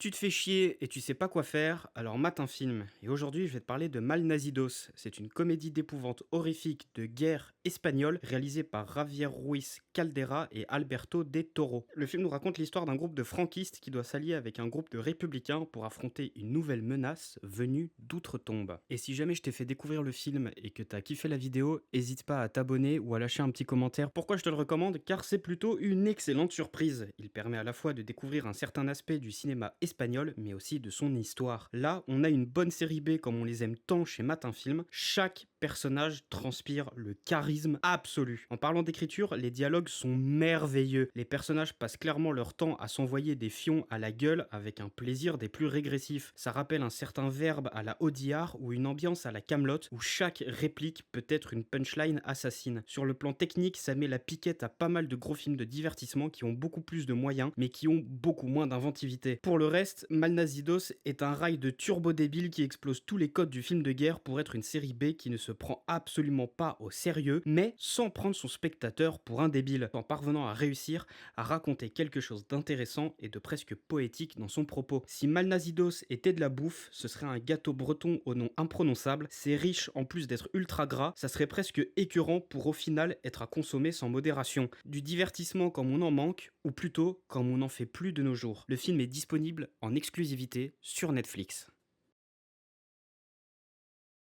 Tu te fais chier et tu sais pas quoi faire, alors mate un film. Et aujourd'hui, je vais te parler de Malnazidos. C'est une comédie d'épouvante horrifique de guerre espagnole réalisée par Javier Ruiz Caldera et Alberto de Toro. Le film nous raconte l'histoire d'un groupe de franquistes qui doit s'allier avec un groupe de républicains pour affronter une nouvelle menace venue d'outre-tombe. Et si jamais je t'ai fait découvrir le film et que t'as kiffé la vidéo, hésite pas à t'abonner ou à lâcher un petit commentaire. Pourquoi je te le recommande? Car c'est plutôt une excellente surprise. Il permet à la fois de découvrir un certain aspect du cinéma espagnol, mais aussi de son histoire. Là, on a une bonne série B comme on les aime tant chez Matin Film. Chaque personnage transpire le charisme absolu. En parlant d'écriture, les dialogues sont merveilleux. Les personnages passent clairement leur temps à s'envoyer des fions à la gueule avec un plaisir des plus régressifs. Ça rappelle un certain verbe à la Audiard ou une ambiance à la Camelot où chaque réplique peut être une punchline assassine. Sur le plan technique, ça met la piquette à pas mal de gros films de divertissement qui ont beaucoup plus de moyens mais qui ont beaucoup moins d'inventivité. Pour le reste, Malnazidos est un rail de turbo débile qui explose tous les codes du film de guerre pour être une série B qui ne se prend absolument pas au sérieux, mais sans prendre son spectateur pour un débile, en parvenant à réussir à raconter quelque chose d'intéressant et de presque poétique dans son propos. Si Malnazidos était de la bouffe, ce serait un gâteau breton au nom imprononçable, c'est riche en plus d'être ultra gras, ça serait presque écœurant pour au final être à consommer sans modération. Du divertissement comme on en manque, ou plutôt comme on n'en fait plus de nos jours. Le film est disponible en exclusivité sur Netflix.